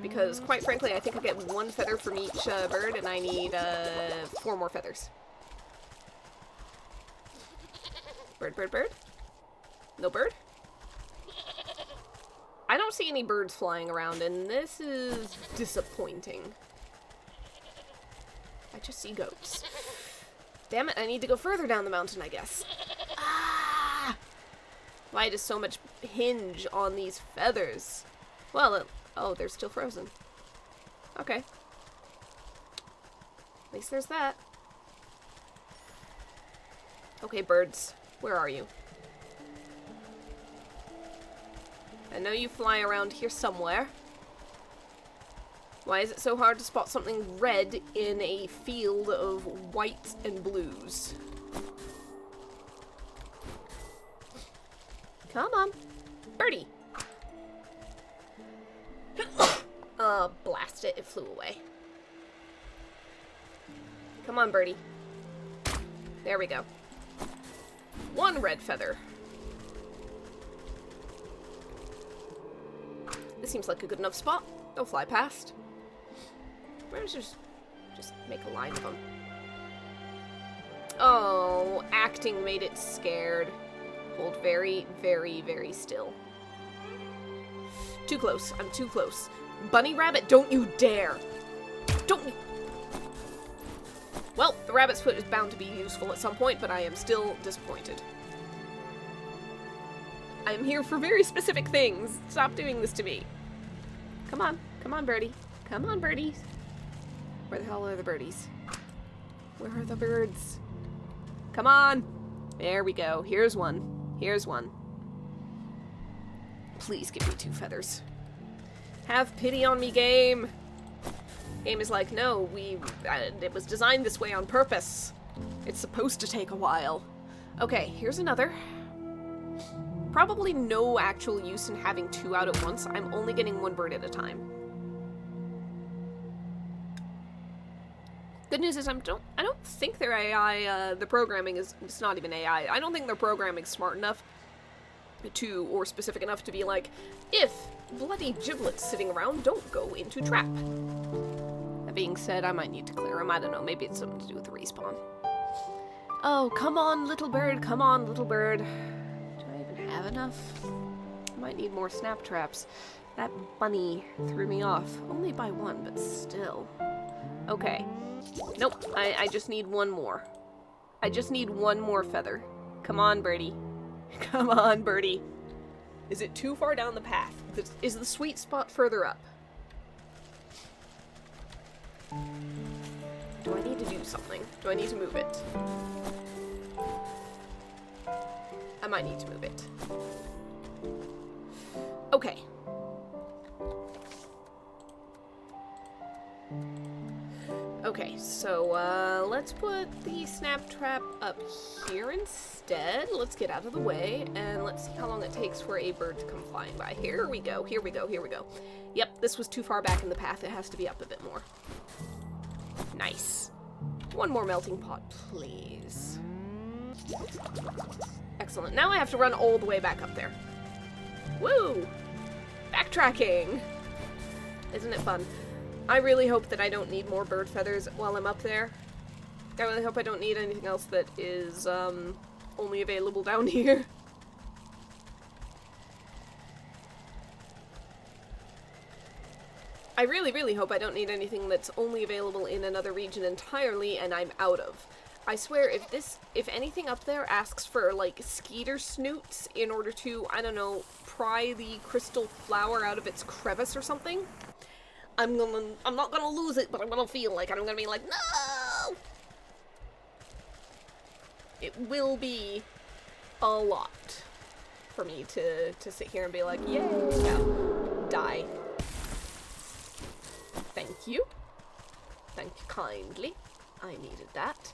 Because, quite frankly, I think I get 1 feather from each bird, and I need 4 more feathers. Bird, bird, bird? No bird? I don't see any birds flying around, and this is disappointing. I just see goats. Damn it, I need to go further down the mountain, I guess. Ah! Why does so much hinge on these feathers? Well, oh, they're still frozen. Okay. At least there's that. Okay, birds. Where are you? I know you fly around here somewhere. Why is it so hard to spot something red in a field of whites and blues? Come on. Birdie! Blast it. It flew away. Come on, birdie. There we go. 1 red feather. This seems like a good enough spot. They'll fly past. Where's just make a line of them. Oh, acting made it scared. Hold very, very, very still. Too close. I'm too close. Bunny rabbit, don't you dare! Don't you... Well, the rabbit's foot is bound to be useful at some point, but I am still disappointed. I am here for very specific things. Stop doing this to me. Come on. Come on, birdie. Come on, birdies. Where the hell are the birdies? Where are the birds? Come on. There we go. Here's one. Here's one. Please give me 2 feathers. Have pity on me, game. Game is like, no, it was designed this way on purpose. It's supposed to take a while. Okay, here's another. Probably no actual use in having 2 out at once. I'm only getting 1 bird at a time. Good news is I don't think their AI, the programming is, it's not even AI. I don't think their programming is smart enough to, or specific enough to be like, if bloody giblets sitting around, don't go into trap. That being said, I might need to clear them. I don't know, maybe it's something to do with the respawn. Oh, come on, little bird, come on, little bird. Do I even have enough? I might need more snap traps. That bunny threw me off. Only by 1, but still. Okay. Nope, I just need 1 more. I just need 1 more feather. Come on, birdie. Come on, birdie. Is it too far down the path? Is the sweet spot further up? Do I need to do something? Do I need to move it? I might need to move it. Okay. Okay, so, let's put the snap trap up here instead. Let's get out of the way, and let's see how long it takes for a bird to come flying by. Here we go, here we go, here we go. Yep, this was too far back in the path. It has to be up a bit more. Nice. 1 more melting pot, please. Excellent. Now I have to run all the way back up there. Woo! Backtracking! Isn't it fun? I really hope that I don't need more bird feathers while I'm up there. I really hope I don't need anything else that is, only available down here. I really, really hope I don't need anything that's only available in another region entirely and I'm out of. I swear, if anything up there asks for, like, skeeter snoots in order to, I don't know, pry the crystal flower out of its crevice or something, I'm not gonna lose it, but I'm gonna feel like I'm gonna be like, no! It will be a lot for me to sit here and be like, yay, no, die. Thank you. Thank you kindly. I needed that.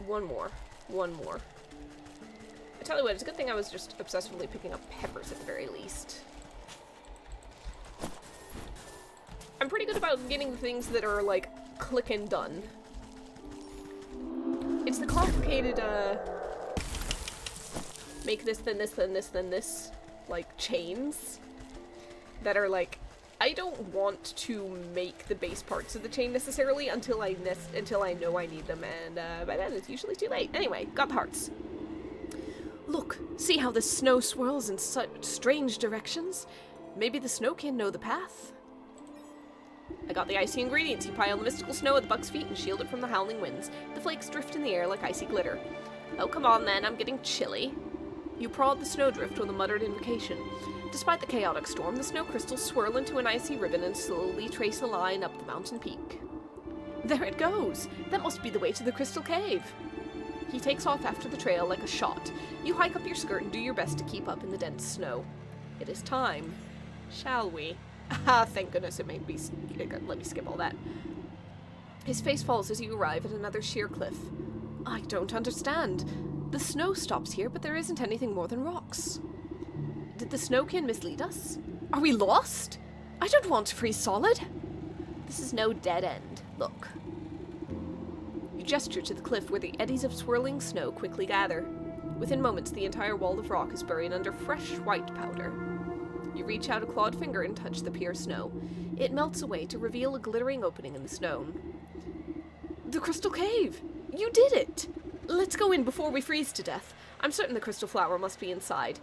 One more. I tell you what, it's a good thing I was just obsessively picking up peppers at the very least. I'm pretty good about getting things that are, like, click and done. It's the complicated, make this, then this, then this, then this, like, chains that are, like, I don't want to make the base parts of the chain necessarily until I know I need them, and by then it's usually too late. Anyway, got the hearts. Look, see how the snow swirls in such strange directions? Maybe the snow can know the path. I got the icy ingredients. You pile the mystical snow at the buck's feet and shield it from the howling winds. The flakes drift in the air like icy glitter. Oh, come on then, I'm getting chilly. You prod the snowdrift with a muttered invocation. Despite the chaotic storm, the snow crystals swirl into an icy ribbon and slowly trace a line up the mountain peak. There it goes! That must be the way to the crystal cave! He takes off after the trail like a shot. You hike up your skirt and do your best to keep up in the dense snow. It is time. Shall we? Ah, thank goodness it made me let me skip all that. His face falls as you arrive at another sheer cliff. I don't understand. The snow stops here, but there isn't anything more than rocks. Did the snowkin mislead us? Are we lost? I don't want to freeze solid. This is no dead end. Look. You gesture to the cliff where the eddies of swirling snow quickly gather. Within moments, the entire wall of rock is buried under fresh white powder. You reach out a clawed finger and touch the pure snow. It melts away to reveal a glittering opening in the stone. The crystal cave! You did it! Let's go in before we freeze to death. I'm certain the crystal flower must be inside.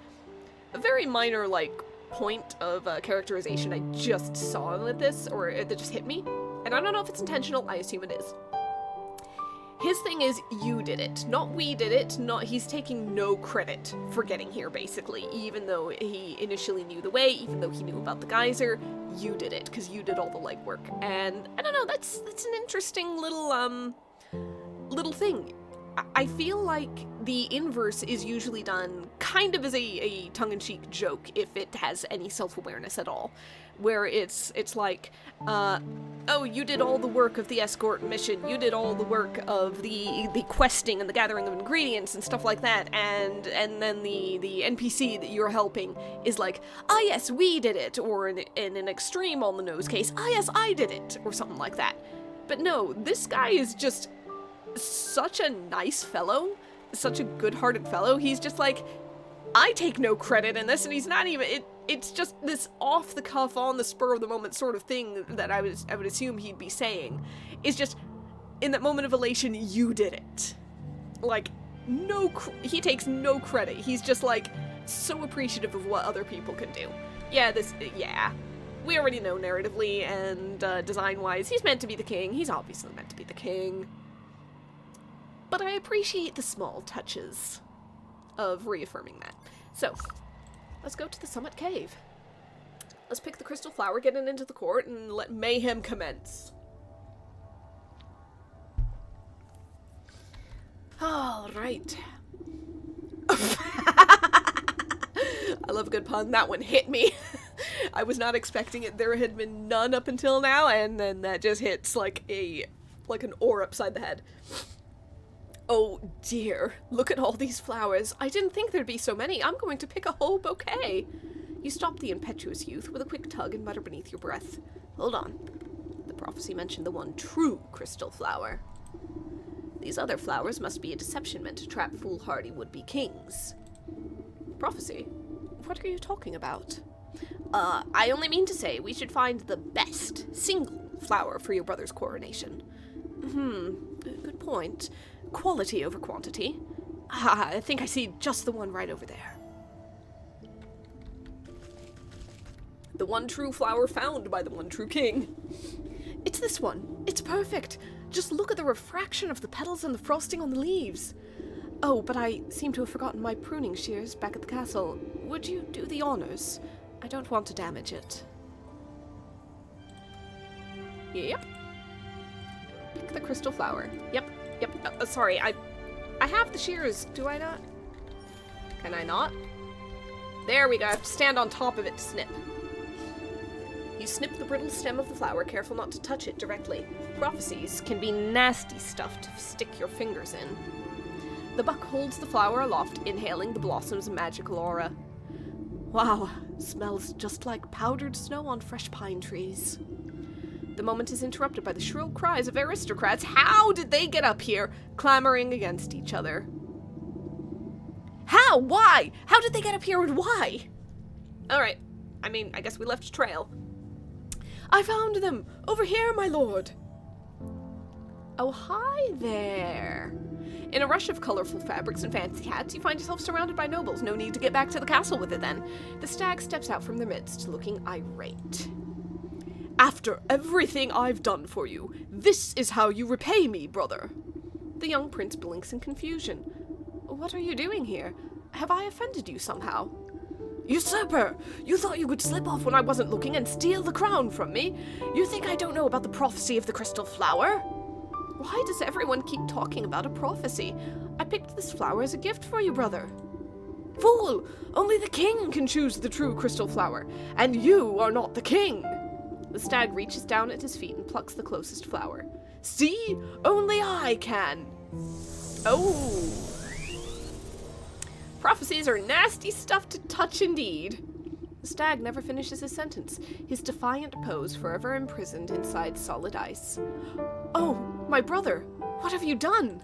A very minor, like, point of characterization I just saw with this, or that just hit me. And I don't know if it's intentional, I assume it is. His thing is, you did it. Not we did it, he's taking no credit for getting here, basically. Even though he initially knew the way, even though he knew about the geyser, you did it, because you did all the legwork. And, I don't know, that's an interesting little thing. I feel like the inverse is usually done kind of as a tongue-in-cheek joke, if it has any self-awareness at all. Where it's like, oh, you did all the work of the escort mission, you did all the work of the questing and the gathering of ingredients and stuff like that, and then the NPC that you're helping is like, ah yes, we did it, or in an extreme on-the-nose case, ah yes, I did it, or something like that. But no, this guy is just such a nice fellow, such a good-hearted fellow. He's just like, I take no credit in this, and he's not even, it's just this off-the-cuff, on-the-spur-of-the-moment sort of thing that I would assume he'd be saying. It's just, in that moment of elation, you did it. Like, he takes no credit. He's just, like, so appreciative of what other people can do. Yeah, we already know narratively and design-wise, he's meant to be the king. He's obviously meant to be the king. But I appreciate the small touches of reaffirming that. So, let's go to the Summit Cave. Let's pick the crystal flower, get it into the court, and let mayhem commence. Alright. I love a good pun. That one hit me. I was not expecting it. There had been none up until now, and then that just hits like an oar upside the head. Oh dear, look at all these flowers. I didn't think there'd be so many. I'm going to pick a whole bouquet. You stop the impetuous youth with a quick tug and mutter beneath your breath. Hold on. The prophecy mentioned the one true crystal flower. These other flowers must be a deception meant to trap foolhardy would-be kings. Prophecy? What are you talking about? I only mean to say we should find the best single flower for your brother's coronation. Good point. Quality over quantity. I think I see just the one right over there. The one true flower found by the one true king. It's this one. It's perfect. Just look at the refraction of the petals and the frosting on the leaves. Oh, but I seem to have forgotten my pruning shears back at the castle. Would you do the honors? I don't want to damage it. Yep. Pick the crystal flower. Yep. Sorry, I have the shears, do I not? Can I not? There we go, I have to stand on top of it to snip. You snip the brittle stem of the flower, careful not to touch it directly. Prophecies can be nasty stuff to stick your fingers in. The buck holds the flower aloft, inhaling the blossom's magical aura. Wow, smells just like powdered snow on fresh pine trees. The moment is interrupted by the shrill cries of aristocrats. How did they get up here, clamoring against each other? How? Why? How did they get up here and why? Alright, I mean, I guess we left a trail. I found them! Over here, my lord! Oh, hi there. In a rush of colorful fabrics and fancy hats, you find yourself surrounded by nobles. No need to get back to the castle with it then. The stag steps out from their midst, looking irate. After everything I've done for you, this is how you repay me, brother. The young prince blinks in confusion. What are you doing here? Have I offended you somehow? Usurper! You thought you could slip off when I wasn't looking and steal the crown from me? You think I don't know about the prophecy of the crystal flower? Why does everyone keep talking about a prophecy? I picked this flower as a gift for you, brother. Fool! Only the king can choose the true crystal flower, and you are not the king! The stag reaches down at his feet and plucks the closest flower. See? Only I can! Oh! Prophecies are nasty stuff to touch indeed. The stag never finishes his sentence, his defiant pose forever imprisoned inside solid ice. Oh, my brother, what have you done?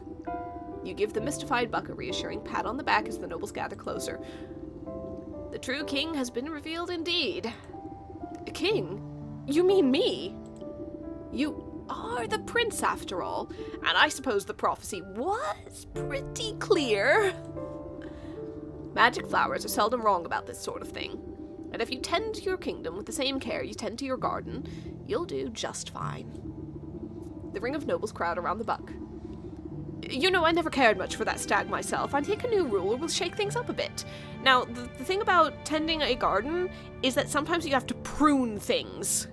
You give the mystified buck a reassuring pat on the back as the nobles gather closer. The true king has been revealed indeed. King? You mean me? You are the prince after all, and I suppose the prophecy was pretty clear. Magic flowers are seldom wrong about this sort of thing, and if you tend to your kingdom with the same care you tend to your garden, you'll do just fine. The ring of nobles crowd around the buck. You know, I never cared much for that stag myself. I think a new ruler will shake things up a bit. Now, the thing about tending a garden is that sometimes you have to prune things.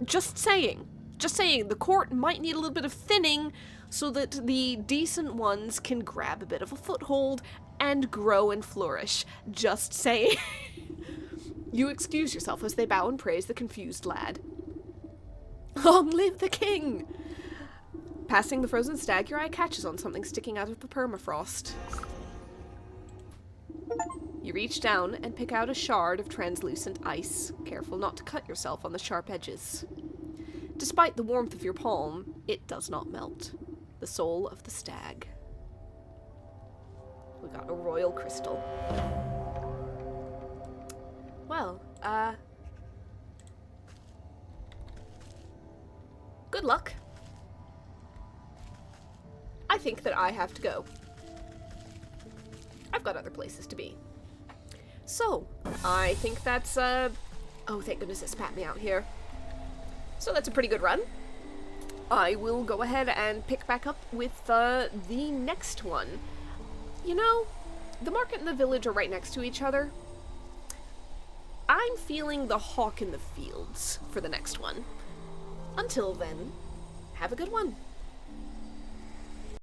Just saying. The court might need a little bit of thinning so that the decent ones can grab a bit of a foothold and grow and flourish. Just saying. You excuse yourself as they bow and praise the confused lad. Long live the king! Passing the frozen stag, your eye catches on something sticking out of the permafrost. You reach down and pick out a shard of translucent ice, careful not to cut yourself on the sharp edges. Despite the warmth of your palm, it does not melt. The soul of the stag. We got a royal crystal. Well, good luck. I think that I have to go. I've got other places to be. So, I think that's, oh, thank goodness it spat me out here. So that's a pretty good run. I will go ahead and pick back up with, the next one. You know, the market and the village are right next to each other. I'm feeling the hawk in the fields for the next one. Until then, have a good one.